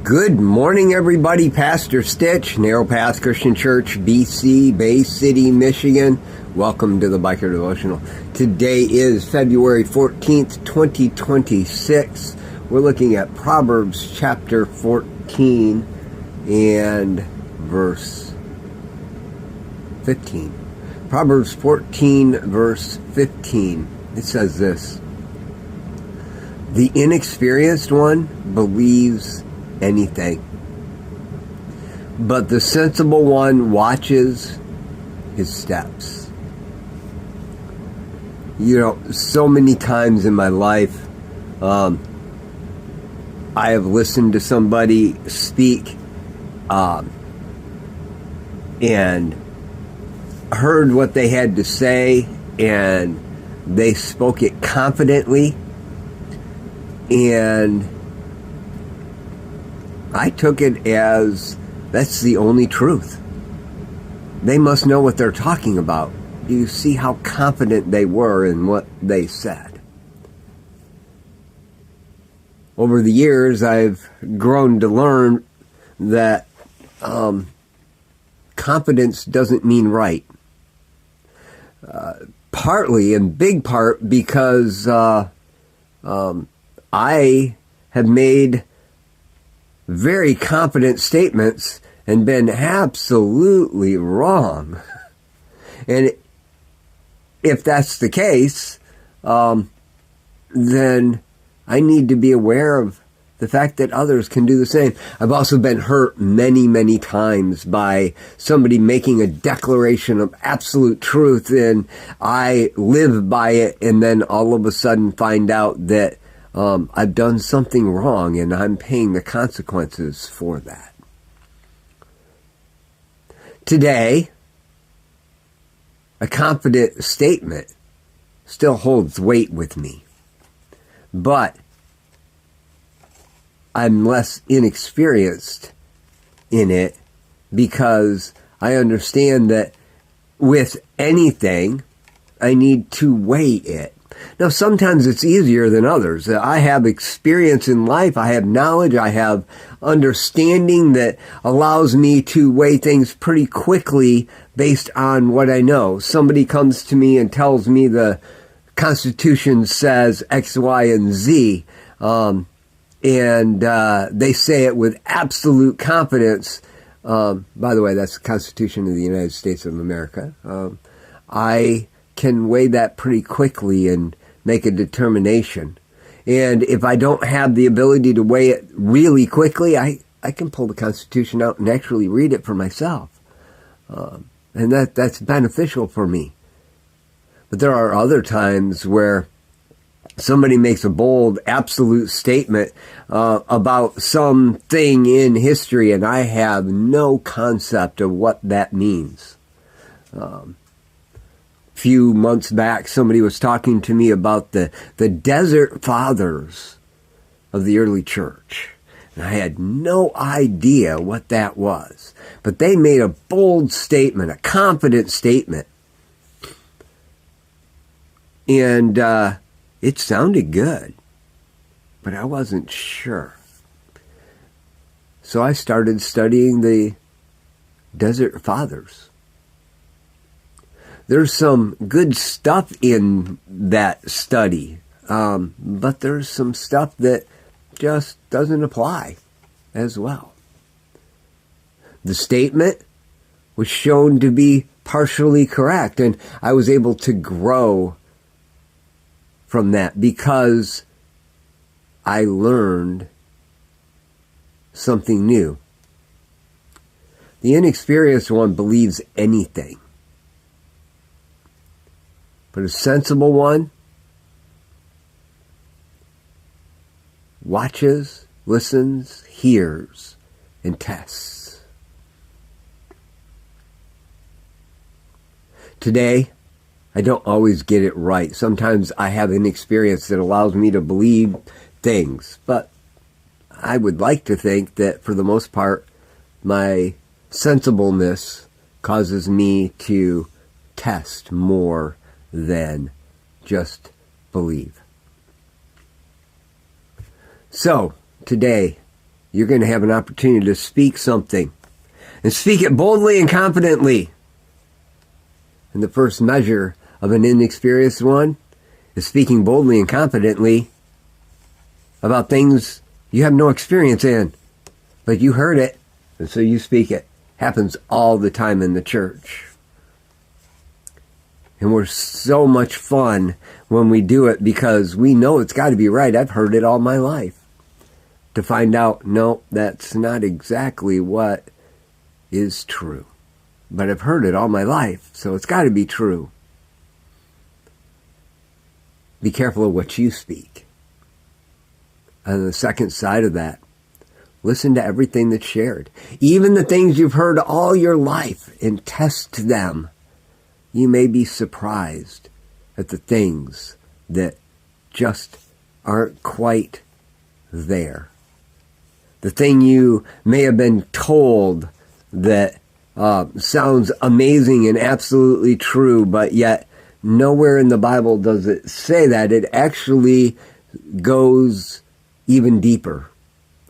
Good morning, everybody. Pastor Stitch, Narrow Path Christian Church, BC, Bay City, Michigan. Welcome to the Biker Devotional. Today is February 14th, 2026. We're looking at Proverbs chapter 14 and verse 15. Proverbs 14, verse 15. It says this: "The inexperienced one believes anything, but the sensible one watches his steps." You know, so many times in my life, I have listened to somebody speak and heard what they had to say, and they spoke it confidently, and I took it as that's the only truth. They must know what they're talking about. Do you see how confident they were in what they said? Over the years, I've grown to learn that confidence doesn't mean right. Partly, in big part, because I have made very confident statements and been absolutely wrong. And if that's the case, then I need to be aware of the fact that others can do the same. I've also been hurt many, many times by somebody making a declaration of absolute truth, and I live by it, and then all of a sudden find out that I've done something wrong, and I'm paying the consequences for that. Today, a confident statement still holds weight with me, but I'm less inexperienced in it because I understand that with anything, I need to weigh it. Now, sometimes it's easier than others. I have experience in life, I have knowledge, I have understanding that allows me to weigh things pretty quickly based on what I know. Somebody comes to me and tells me the Constitution says X, Y, and Z, and they say it with absolute confidence. By the way, that's the Constitution of the United States of America. I can weigh that pretty quickly and make a determination. And if I don't have the ability to weigh it really quickly, I can pull the Constitution out and actually read it for myself. And that's beneficial for me. But there are other times where somebody makes a bold, absolute statement about something in history, and I have no concept of what that means. Few months back, somebody was talking to me about the desert fathers of the early church. And I had no idea what that was. But they made a bold statement, a confident statement. And it sounded good, but I wasn't sure. So I started studying the desert fathers. There's some good stuff in that study, but there's some stuff that just doesn't apply as well. The statement was shown to be partially correct, and I was able to grow from that because I learned something new. The inexperienced one believes anything, but a sensible one watches, listens, hears, and tests. Today, I don't always get it right. Sometimes I have inexperience that allows me to believe things, but I would like to think that for the most part, my sensibleness causes me to test more than just believe. So, today, you're going to have an opportunity to speak something. And speak it boldly and confidently. And the first measure of an inexperienced one is speaking boldly and confidently about things you have no experience in. But you heard it, and so you speak it. Happens all the time in the church. And we're so much fun when we do it because we know it's got to be right. I've heard it all my life. To find out, no, that's not exactly what is true. But I've heard it all my life, so it's got to be true. Be careful of what you speak. On the second side of that, listen to everything that's shared. Even the things you've heard all your life, and test them. You may be surprised at the things that just aren't quite there. The thing you may have been told that sounds amazing and absolutely true, but yet nowhere in the Bible does it say that. It actually goes even deeper,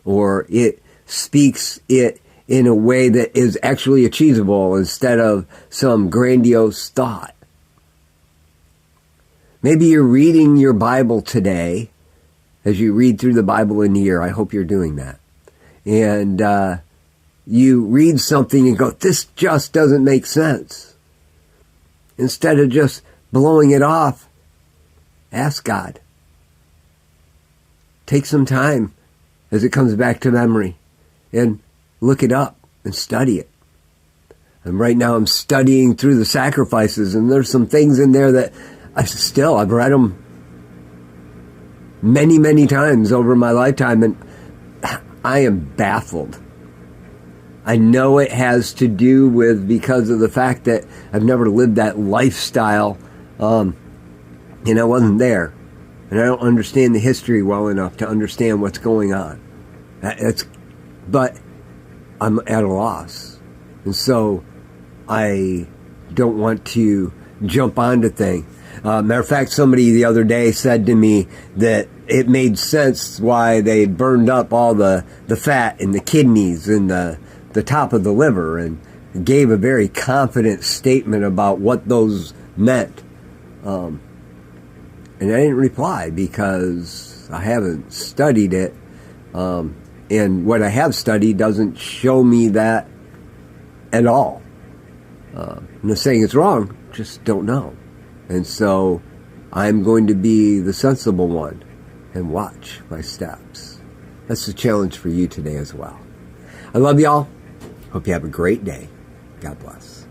or it speaks it in a way that is actually achievable instead of some grandiose thought. Maybe you're reading your Bible today as you read through the Bible in a year. I hope you're doing that. And you read something and go, this just doesn't make sense. Instead of just blowing it off, ask God. Take some time as it comes back to memory and look it up and study it. And right now I'm studying through the sacrifices, and there's some things in there that I've read them many, many times over my lifetime, and I am baffled. I know it has to do with because of the fact that I've never lived that lifestyle, and I wasn't there. And I don't understand the history well enough to understand what's going on. But I'm at a loss. And so I don't want to jump onto things. Matter of fact, somebody the other day said to me that it made sense why they burned up all the fat in the kidneys and the top of the liver, and gave a very confident statement about what those meant. And I didn't reply because I haven't studied it. And what I have studied doesn't show me that at all. I'm not saying it's wrong, just don't know. And so I'm going to be the sensible one and watch my steps. That's the challenge for you today as well. I love y'all. Hope you have a great day. God bless.